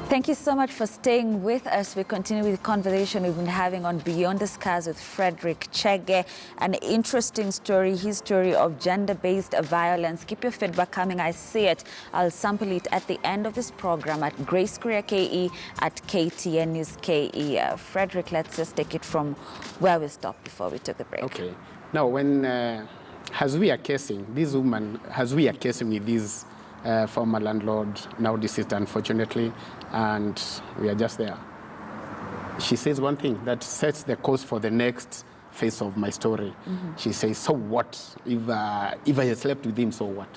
Thank you so much for staying with us. We continue with the conversation we've been having on Beyond the Scars with Frederick Chege. An interesting story, his story of gender-based violence. Keep your feedback coming. I see it. I'll sample it at the end of this program at Grace Korea KE at KTN News KE. Frederick, let's just take it from where we stopped before we took the break. Okay. Now, when as we are casing, this woman, as we are casing with this former landlord, now deceased unfortunately, and we are just there. She says one thing that sets the course for the next phase of my story. She says, so what? If I had slept with him, so what?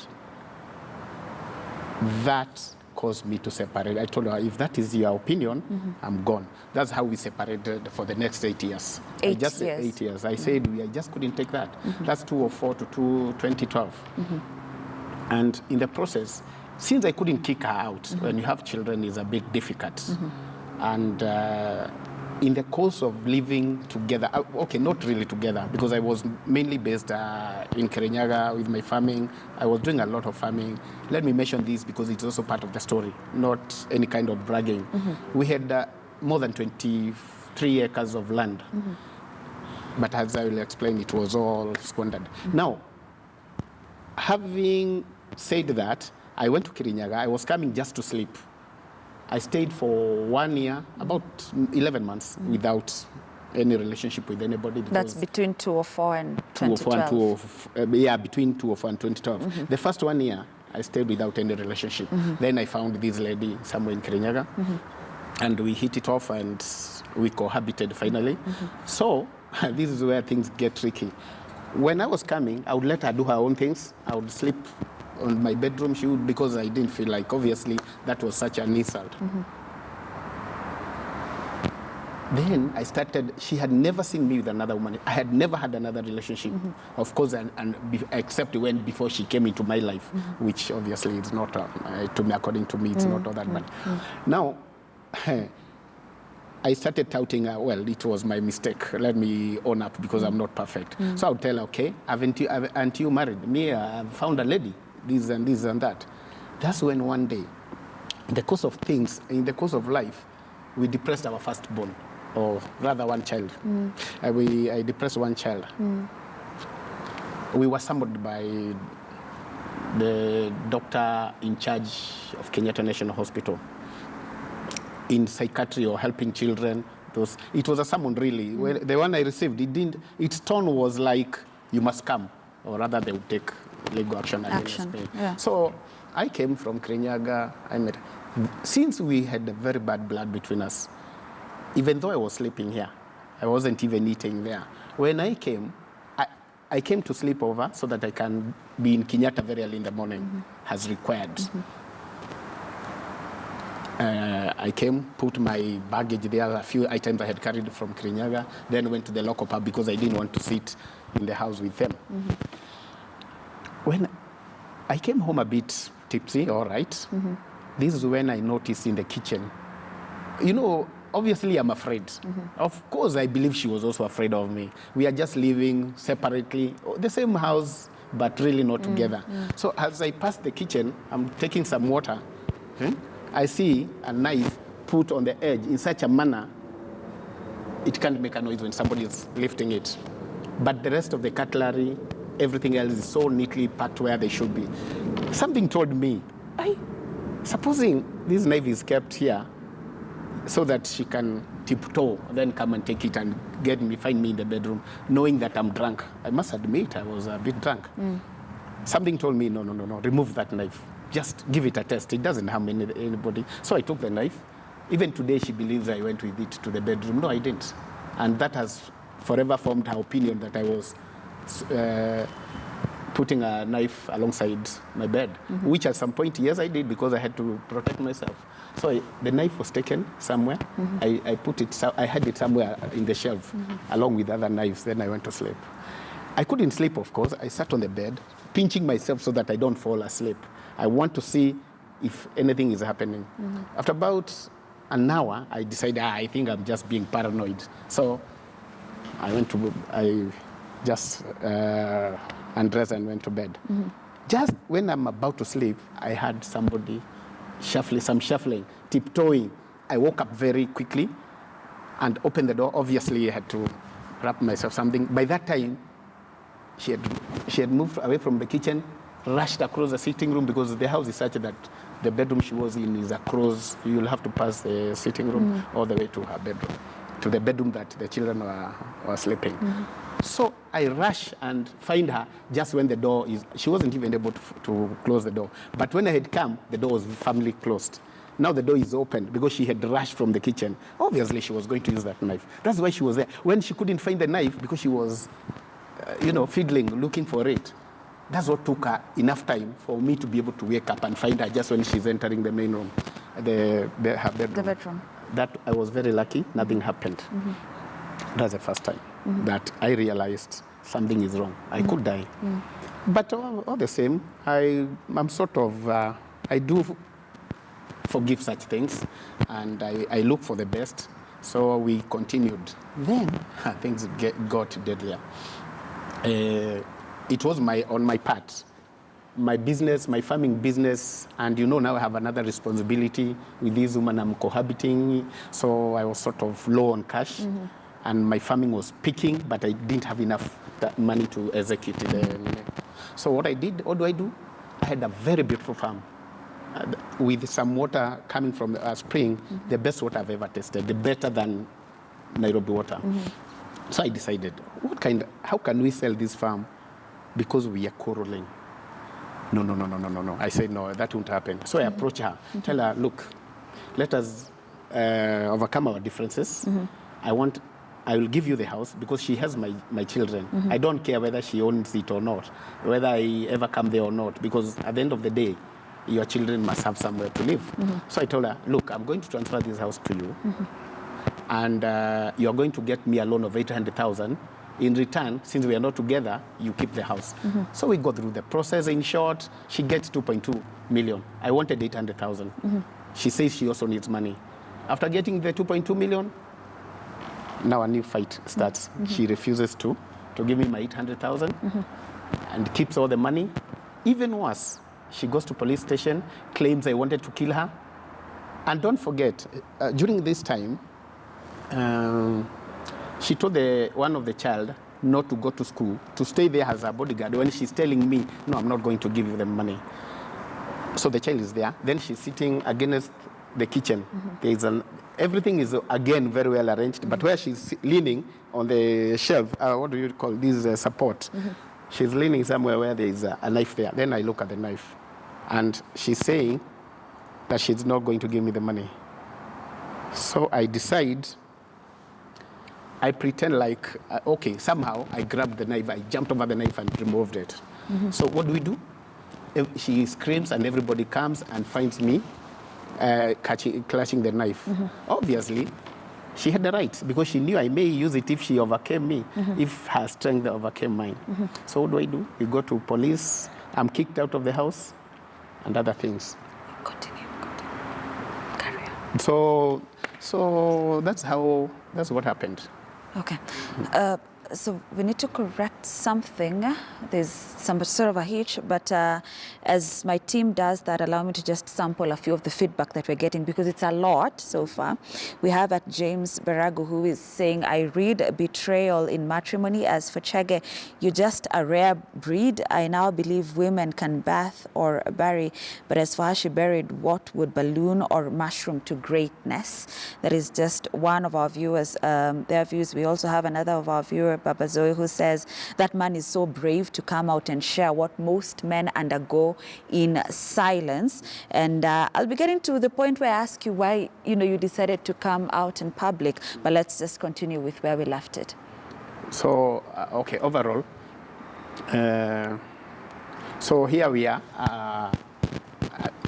That caused me to separate. I told her, if that is your opinion, I'm gone. That's how we separated for the next 8 years. 8 years. 8 years. I said, I just couldn't take that. That's 2004 to 2012. And in the process, since I couldn't kick her out, when you have children, it's a bit difficult. And in the course of living together, okay, not really together, because I was mainly based in Kirinyaga with my farming. I was doing a lot of farming. Let me mention this because it's also part of the story, not any kind of bragging. We had more than 23 acres of land. But as I will explain, it was all squandered. Now, having said that, I went to Kirinyaga. I was coming just to sleep. I stayed for 1 year, about 11 months, without any relationship with anybody. That's between 2004 and 2012? Between 2004 and 2012. The first 1 year, I stayed without any relationship. Then I found this lady somewhere in Kirinyaga, and we hit it off, and we cohabited finally. So this is where things get tricky. When I was coming, I would let her do her own things. I would sleep on my bedroom. She would, because I didn't feel like, obviously, that was such an insult. Then I started, she had never seen me with another woman. I had never had another relationship, of course, except when before she came into my life, which obviously is not, to me, according to me, it's not all that bad. Now, I started touting her, well, it was my mistake. Let me own up because I'm not perfect. So I would tell her, okay, aren't you married? Me, I've found a lady, this and that. That's when one day, in the course of things, in the course of life, we depressed our firstborn, or rather one child. I depressed one child. We were summoned by the doctor in charge of Kenyatta National Hospital in psychiatry or helping children. It was a summon, really. Well, the one I received, its tone was like, you must come, or rather they would take legal action against me. Yeah. So I came from Kirinyaga. I met. Since we had a very bad blood between us, even though I was sleeping here, I wasn't even eating there. When I came to sleep over so that I can be in Kenyatta very early in the morning, as required. I came, put my baggage there, a few items I had carried from Kirinyaga, then went to the local pub because I didn't want to sit in the house with them. When I came home a bit tipsy, all right, this is when I noticed in the kitchen, you know, obviously I'm afraid. Of course, I believe she was also afraid of me. We are just living separately, the same house, but really not together. So as I passed the kitchen, I'm taking some water. I see a knife put on the edge in such a manner, it can't make a noise when somebody is lifting it. But the rest of the cutlery, everything else is so neatly packed where they should be. Something told me, supposing this knife is kept here so that she can tiptoe, then come and take it and find me in the bedroom, knowing that I'm drunk. I must admit, I was a bit drunk. Something told me, no, remove that knife. Just give it a test. It doesn't harm anybody. So I took the knife. Even today, she believes I went with it to the bedroom. No, I didn't. And that has forever formed her opinion that I was putting a knife alongside my bed, which at some point, yes, I did because I had to protect myself. So the knife was taken somewhere. I had it somewhere in the shelf along with other knives. Then I went to sleep. I couldn't sleep, of course. I sat on the bed, pinching myself so that I don't fall asleep. I want to see if anything is happening. After about an hour, I decided, I think I'm just being paranoid. So I just undressed and went to bed. Just when I'm about to sleep, I heard somebody shuffling, tiptoeing. I woke up very quickly and opened the door. Obviously, I had to wrap myself something. By that time, she had moved away from the kitchen, rushed across the sitting room because the house is such that the bedroom she was in is across. You'll have to pass the sitting room all the way to her bedroom, to the bedroom that the children were sleeping. So I rush and find her just when the door is, she wasn't even able to close the door. But when I had come, the door was firmly closed. Now the door is open because she had rushed from the kitchen. Obviously, she was going to use that knife. That's why she was there. When she couldn't find the knife because she was, fiddling, looking for it. That's what took her enough time for me to be able to wake up and find her just when she's entering the main room, her bedroom. The bedroom. That I was very lucky. Nothing happened. That's the first time that I realized something is wrong. I could die. But all the same, I'm sort of, I do forgive such things, and I look for the best. So we continued. Then things got deadlier. It was on my part. My business, my farming business, and now I have another responsibility with this woman I'm cohabiting. So I was sort of low on cash, and my farming was peaking, but I didn't have enough money to execute it. So what do I do? I had a very beautiful farm with some water coming from a spring, the best water I've ever tasted, the better than Nairobi water. So I decided, how can we sell this farm? Because we are quarreling. No. I said, no, that won't happen. So I approach her, tell her, look, let us overcome our differences. I will give you the house because she has my children. I don't care whether she owns it or not, whether I ever come there or not, because at the end of the day, your children must have somewhere to live. So I told her, look, I'm going to transfer this house to you, and you're going to get me a loan of 800,000. In return, since we are not together, you keep the house. So we go through the process. In short, she gets 2.2 million. I wanted 800,000. She says she also needs money. After getting the 2.2 million, now a new fight starts. She refuses to give me my 800,000 and keeps all the money. Even worse, she goes to police station, claims I wanted to kill her. And don't forget, during this time, she told one of the child not to go to school, to stay there as a bodyguard, when she's telling me, no, I'm not going to give you the money. So the child is there. Then she's sitting against the kitchen. Everything is, again, very well arranged, but where she's leaning on the shelf, what do you call this, support, she's leaning somewhere where there is a knife there. Then I look at the knife, and she's saying that she's not going to give me the money. So I decide, I pretend like, okay, somehow I grabbed the knife, I jumped over the knife and removed it. So what do? She screams and everybody comes and finds me clutching the knife. Obviously, she had the right because she knew I may use it if she overcame me, if her strength overcame mine. So what do? We go to police, I'm kicked out of the house and other things. Continue. Carry on. So that's what happened. Okay. So we need to correct something. There's some sort of a hitch, but as my team does that, allow me to just sample a few of the feedback that we're getting, because it's a lot so far. We have at James Baragu, who is saying, I read betrayal in matrimony. As for Chege, you're just a rare breed. I now believe women can bath or bury, but as for how she buried, what would balloon or mushroom to greatness? That is just one of our viewers, their views. We also have another of our viewers, Baba Zoe, who says that man is so brave to come out and share what most men undergo in silence. And I'll be getting to the point where I ask you why you decided to come out in public, but let's just continue with where we left it. So okay, overall, so here we are.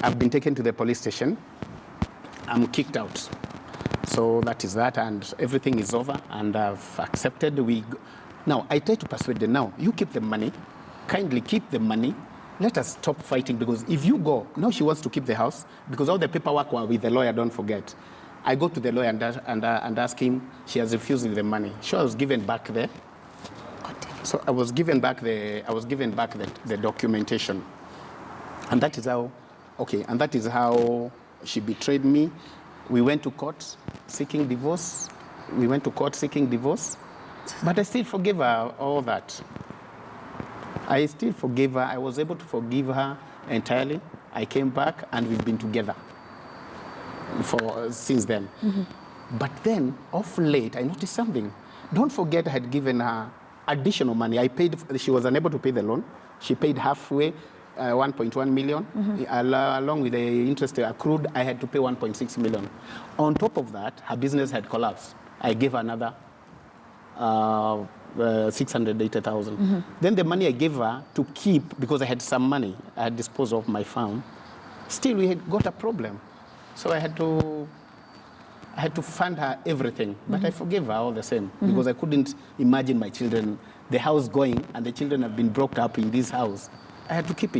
I've been taken to the police station. I'm kicked out. So that is that, and everything is over, and I've accepted. Now, I try to persuade them, now, you keep the money, kindly keep the money, let us stop fighting, because if you go, now she wants to keep the house, because all the paperwork were with the lawyer, don't forget. I go to the lawyer and ask him, she has refused the money. She was given back there. So I was given back the documentation. And that is how, okay, and that is how She betrayed me. We went to court seeking divorce. But I still forgave her all that. I still forgave her. I was able to forgive her entirely. I came back and we've been together since then. But then, of late, I noticed something. Don't forget I had given her additional money. She was unable to pay the loan. She paid halfway, 1.1 million. Along with the interest accrued, I had to pay 1.6 million. On top of that, her business had collapsed. I gave her another 680,000. Then the money I gave her to keep, because I had some money, I had disposed of my farm, still we had got a problem. So I had to fund her everything, but I forgave her all the same, because I couldn't imagine my children, the house going, and the children have been brought up in this house. I had to keep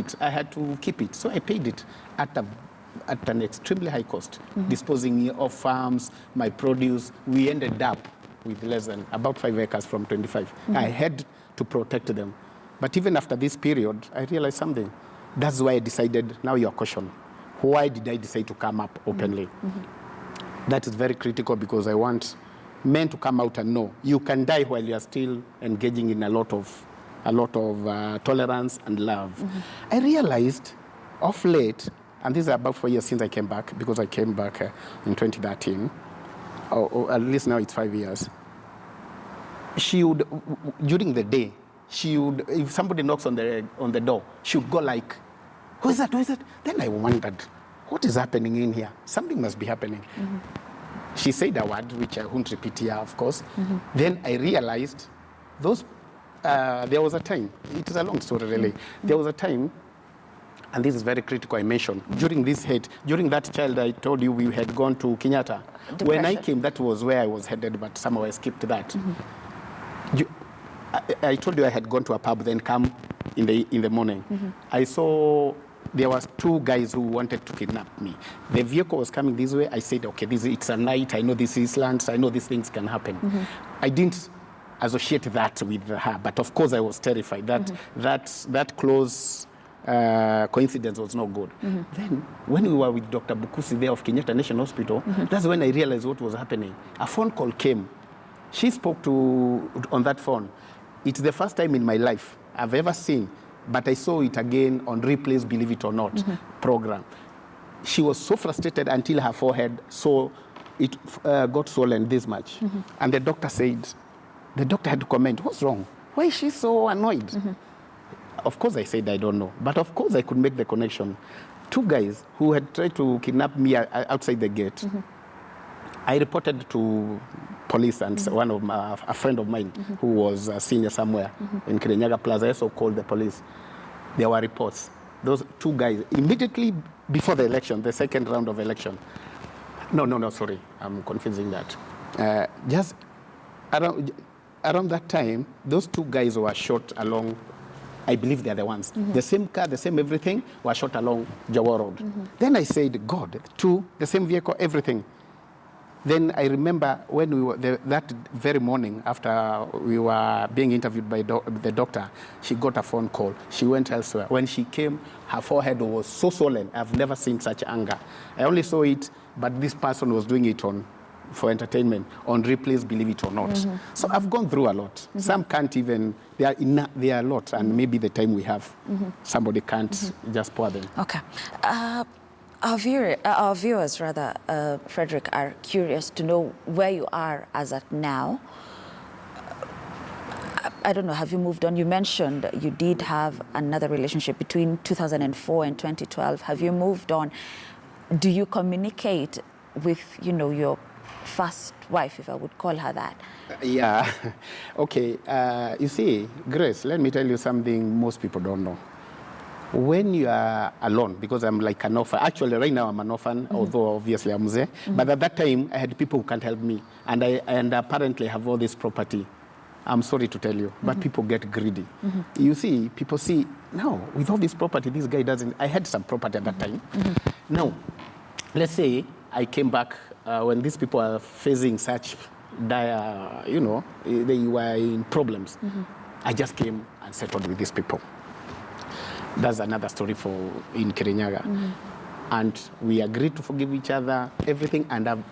it. So I paid it at an extremely high cost, disposing of farms, my produce. We ended up with less than about 5 acres from 25. I had to protect them. But even after this period, I realized something. That's why I decided, now your question, why did I decide to come up openly? That is very critical, because I want men to come out and know you can die while you are still engaging in a lot of tolerance and love. I realized of late, and this is about 4 years since I came back, because I came back in 2013, or at least now it's 5 years. She would, during the day, if somebody knocks on the door, she would go like, who is that? Then I wondered, what is happening in here? Something must be happening. She said a word, which I won't repeat here, of course. Then I realized there was a time, it is a long story really, there was a time, and this is very critical, I mentioned, during that child I told you we had gone to Kenyatta. Depression. When I came, that was where I was headed, but somehow I skipped that. I told you I had gone to a pub, then come in the morning. I saw there was 2 guys who wanted to kidnap me. The vehicle was coming this way. I said, okay, it's a night. I know this is land. I know these things can happen. I didn't associate that with her, but of course I was terrified. That close coincidence was not good. Then when we were with Dr. Bukusi there of Kenyatta National Hospital, that's when I realized what was happening. A phone call came. She spoke on that phone. It's the first time in my life I've ever seen, but I saw it again on Replay's Believe It or Not program. She was so frustrated until her forehead got swollen this much. And the doctor had to comment, what's wrong? Why is she so annoyed? Of course I said I don't know, but of course I could make the connection. 2 guys who had tried to kidnap me outside the gate. I reported to police, and a friend of mine who was a senior somewhere in Kirinyaga Plaza also called the police. There were reports. Those 2 guys, immediately before the election, the second round of election. No, sorry, I'm confusing that. Just around that time, those 2 guys were shot along, I believe they're the ones. The same car, the same everything, were shot along Jawa Road. Then I said, God, 2, the same vehicle, everything. Then I remember when we were that very morning after we were being interviewed by the doctor, she got a phone call. She went elsewhere. When she came, her forehead was so swollen. I've never seen such anger. I only saw it, but this person was doing it for entertainment on Replay's Believe It or Not. So I've gone through a lot. Some can't even, there are a lot, and maybe the time we have, somebody can't just pour them. Okay. Our viewers, Frederick, are curious to know where you are as at now. I don't know, have you moved on? You mentioned you did have another relationship between 2004 and 2012. Have you moved on? Do you communicate with, your first wife, if I would call her that? Yeah. Okay. You see, Grace, let me tell you something most people don't know. When you are alone, because I'm like an orphan, actually right now I'm an orphan, although obviously I'm there, but at that time I had people who can't help me, and apparently have all this property. I'm sorry to tell you, but people get greedy. You see, people see, no, with all this property, this guy doesn't, I had some property at that time. Now, let's say I came back when these people are facing such dire, they were in problems. I just came and settled with these people. That's another story in Kirinyaga. And we agreed to forgive each other, everything, and I've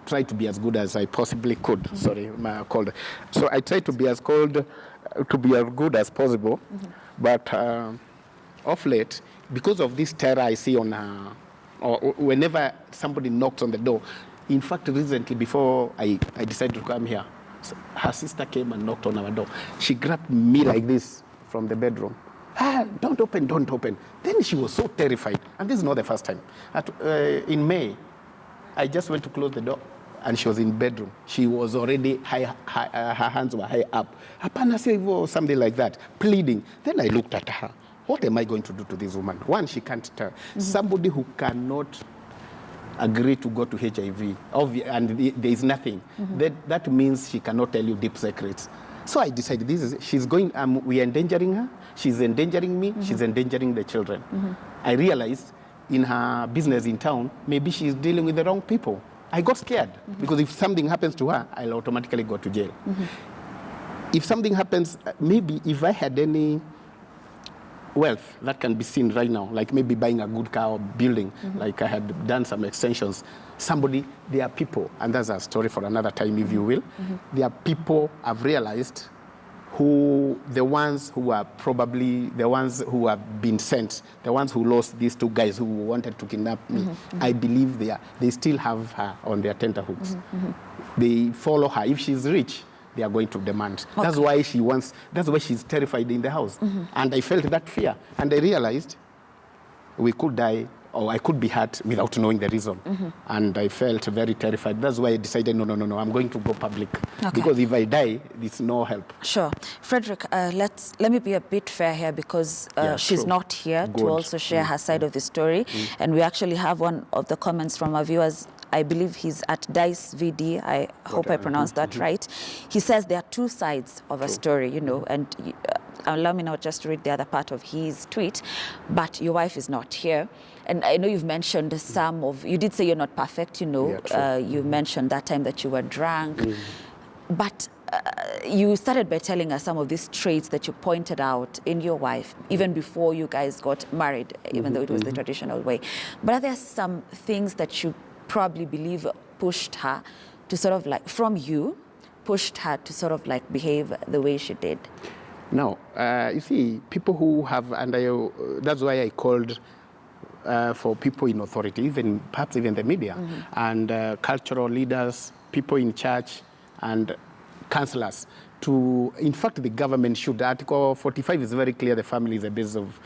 tried to be as good as I possibly could. Sorry, my cold. So I tried to be as good as possible, but of late, because of this terror I see on her, or whenever somebody knocks on the door, in fact, recently, before I decided to come here, her sister came and knocked on our door. She grabbed me like this from the bedroom. Don't open, don't open. Then she was so terrified. And this is not the first time. In May, I just went to close the door, and she was in bedroom. She was already her hands were high up. Or something like that, pleading. Then I looked at her. What am I going to do to this woman? One, she can't tell. Somebody who cannot agree to go to HIV, and there is nothing. That means she cannot tell you deep secrets. So I decided she's going, we are endangering her, she's endangering me, she's endangering the children. I realized in her business in town, maybe she's dealing with the wrong people. I got scared because if something happens to her, I'll automatically go to jail. If something happens, maybe if I had any wealth that can be seen right now, like maybe buying a good car or building, like I had done some extensions, there are people, and that's a story for another time, if you will. There are people I've realized the ones who are probably the ones who have been sent, the ones who lost these two guys who wanted to kidnap me. I believe they still have her on their tenterhooks. They follow her. If she's rich, they are going to demand. Okay. That's why she's terrified in the house. And I felt that fear. And I realized we could die, or I could be hurt without knowing the reason. And I felt very terrified. That's why I decided, no, I'm going to go public. Okay. Because if I die, it's no help. Sure. Frederick, let me be a bit fair here, because she's not here to also share her side of the story. And we actually have one of the comments from our viewers. I believe he's at Dice VD. I hope I pronounced that right. He says there are two sides of a story, and allow me now just to read the other part of his tweet. But your wife is not here. And I know you've mentioned you did say you're not perfect, you mentioned that time that you were drunk. But you started by telling us some of these traits that you pointed out in your wife, even before you guys got married, even though it was the traditional way. But are there some things that you probably believe pushed her to sort of pushed her to sort of behave the way she did? No, you see, people who have, and that's why I called for people in authority, perhaps even the media, and cultural leaders, people in church, and councillors. In fact, the government should. Article 45 is very clear. The family is the base of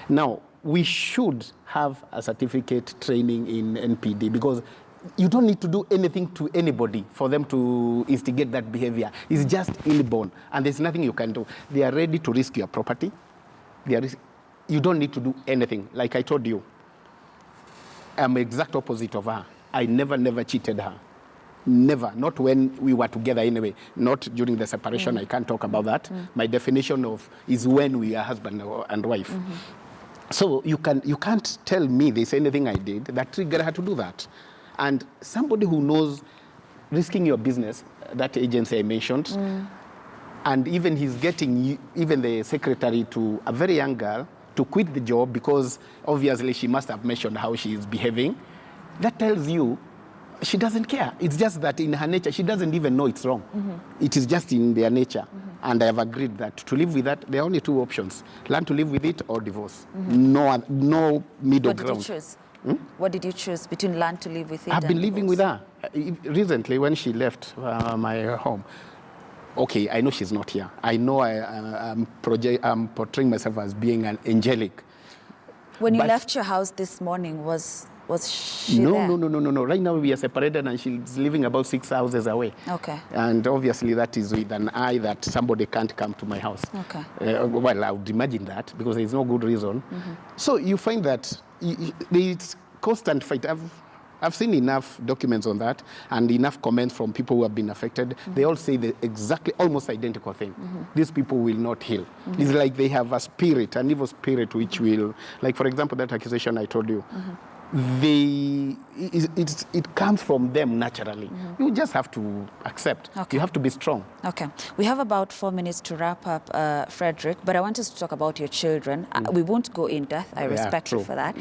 Now, we should have a certificate training in NPD, because you don't need to do anything to anybody for them to instigate that behavior. It's just inborn, and there's nothing you can do. They are ready to risk your property. You don't need to do anything. Like I told you, I'm exact opposite of her. I never cheated her. Never. Not when we were together anyway. Not during the separation. I can't talk about that. My definition is when we are husband and wife. So you can't tell me there's anything I did that triggered her to do that. And somebody who knows risking your business, that agency I mentioned, and even he's getting even the secretary to a very young girl to quit the job because obviously she must have mentioned how she is behaving. That tells you she doesn't care. It's just that in her nature, she doesn't even know it's wrong. It is just in their nature. And I have agreed that to live with that, there are only two options: learn to live with it or divorce. No middle ground. What did you choose? What did you choose between learn to live with it? I've been living with her. Recently, when she left my home, okay, I know she's not here. I know I'm portraying myself as being an angelic. When you left your house this morning, was she there? No. Right now we are separated and she's living about 6 houses away. Okay. And obviously that is with an eye that somebody can't come to my house. Okay. Well, I would imagine that because there's no good reason. So you find that it's constant fight. I've seen enough documents on that and enough comments from people who have been affected. They all say the almost identical thing. These people will not heal. It's like they have a spirit, an evil spirit, which will, like for example, that accusation I told you. it comes from them naturally. You just have to accept. Okay. You have to be strong. Okay. We have about 4 minutes to wrap up, Frederick, but I want us to talk about your children. We won't go in depth. I respect you for that.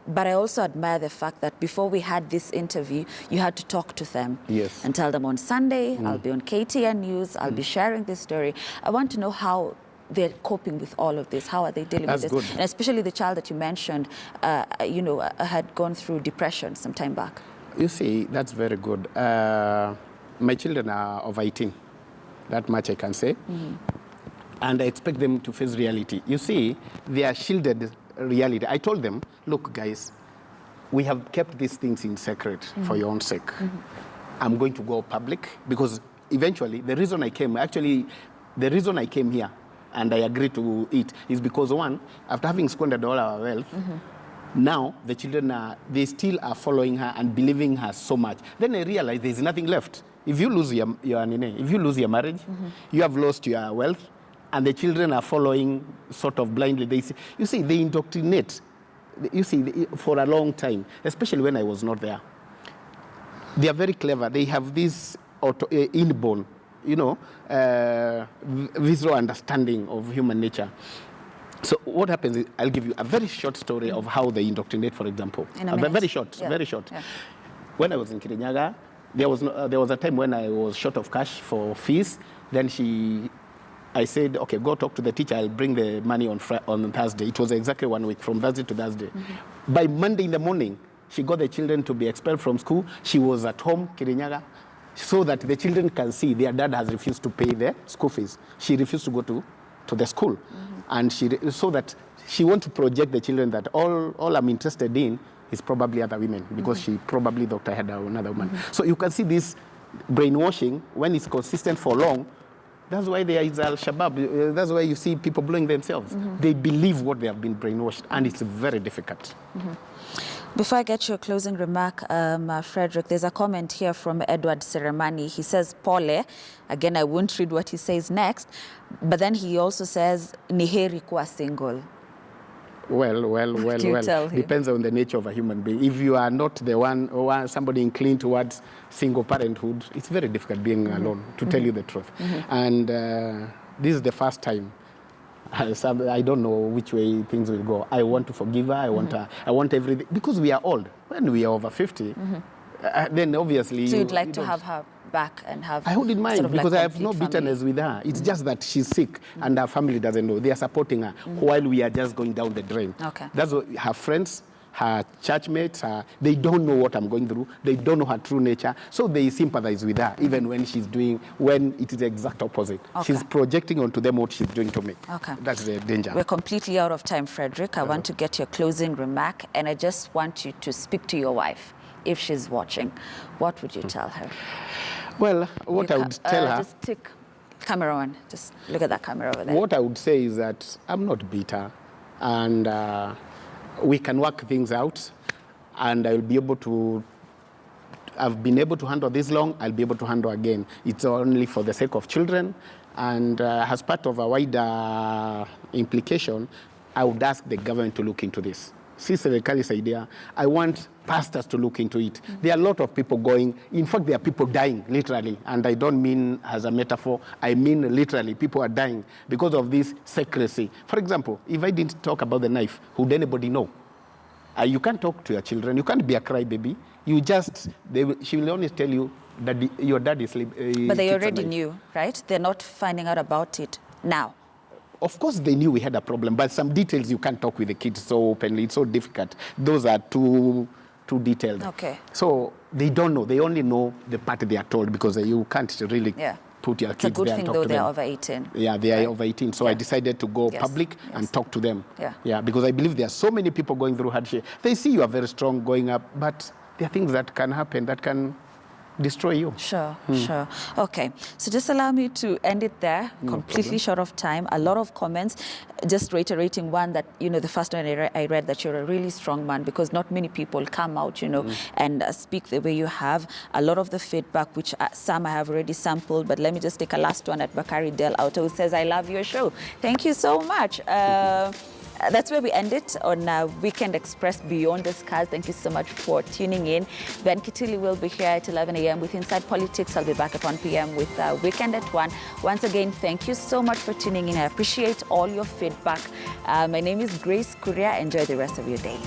But I also admire the fact that before we had this interview, you had to talk to them. Yes. And tell them on Sunday, I'll be on KTN News, I'll be sharing this story. I want to know how they're coping with all of this. How are they dealing with this? Good. And especially the child that you mentioned, had gone through depression some time back. You see, that's very good. My children are of 18. That much I can say. And I expect them to face reality. You see, they are shielded reality. I told them, look, guys, we have kept these things in secret for your own sake. I'm going to go public because eventually the reason I came here and I agreed to it is because, one, after having squandered all our wealth, now the children they still are following her and believing her so much. Then I realized there's nothing left. If you lose your marriage, you have lost your wealth, and the children are following sort of blindly. They indoctrinate. You see, for a long time, especially when I was not there. They are very clever. They have this inborn, visual understanding of human nature. So what happens is, I'll give you a very short story of how they indoctrinate, for example. Very short. Yeah. When I was in Kirinyaga, there was a time when I was short of cash for fees. Then I said, okay, go talk to the teacher. I'll bring the money on Thursday. It was exactly 1 week, from Thursday to Thursday. By Monday in the morning, she got the children to be expelled from school. She was at home, Kirinyaga, so that the children can see their dad has refused to pay their school fees. She refused to go to the school. And so that she wants to project the children that all I'm interested in is probably other women, because she probably thought I had another woman. So you can see this brainwashing, when it's consistent for long. That's why there is Al-Shabaab. That's why you see people blowing themselves. They believe what they have been brainwashed, and it's very difficult. Before I get your closing remark, Frederick, there's a comment here from Edward Seremani. He says, Pole. Again, I won't read what he says next. But then he also says, ni heri kuwa single. Well. Depends on the nature of a human being. If you are not the one, or somebody inclined towards single parenthood, it's very difficult being alone, to tell you the truth. And this is the first time. I don't know which way things will go. I want to forgive her. I want everything, because we are old. When we are over 50, then obviously. So you'd like to have her back and have. I wouldn't mind, sort of because like I have no bitterness with her. It's just that she's sick and her family doesn't know. They are supporting her while we are just going down the drain. Okay. That's what her friends, her church mates, they don't know what I'm going through. They don't know her true nature. So they sympathize with her, even when when it is the exact opposite. Okay. She's projecting onto them what she's doing to me. Okay. That's the danger. We're completely out of time, Frederick. I want to get your closing remark, and I just want you to speak to your wife. If she's watching, what would you tell her? Well, what I would tell her... Just take camera on. Just look at that camera over there. What I would say is that I'm not bitter, and we can work things out, and I'll be able to... I've been able to handle this long, I'll be able to handle again. It's only for the sake of children, and as part of a wider implication, I would ask the government to look into this. See Serikali's idea. I want pastors to look into it. There are a lot of people going. In fact, there are people dying, literally. And I don't mean as a metaphor. I mean literally. People are dying because of this secrecy. For example, if I didn't talk about the knife, would anybody know? You can't talk to your children. You can't be a crybaby. She will only tell you that your dad is sleeping. But they already knew, right? They're not finding out about it now. Of course, they knew we had a problem, but some details you can't talk with the kids so openly. It's so difficult. Those are too detailed. Okay. So they don't know. They only know the part they are told, because you can't really put your kids there and talk to them. It's a good thing, though, they're over 18. Yeah, they are over 18. So I decided to go public and talk to them. Yeah, because I believe there are so many people going through hardship. They see you are very strong going up, but there are things that can happen that can destroy you. Sure. Okay, so just allow me to end it there. Completely short of time. A lot of comments. Just reiterating one that, the first one I read that you're a really strong man, because not many people come out, and speak the way you have. A lot of the feedback, which some I have already sampled, but let me just take a last one at Bakari Del Auto, who says, I love your show. Thank you so much. that's where we end it on Weekend Express Beyond the Scars. Thank you so much for tuning in. Ben Kitili will be here at 11 a.m. with Inside Politics. I'll be back at 1 p.m. with Weekend at 1. Once again, thank you so much for tuning in. I appreciate all your feedback. My name is Grace Kuria. Enjoy the rest of your day.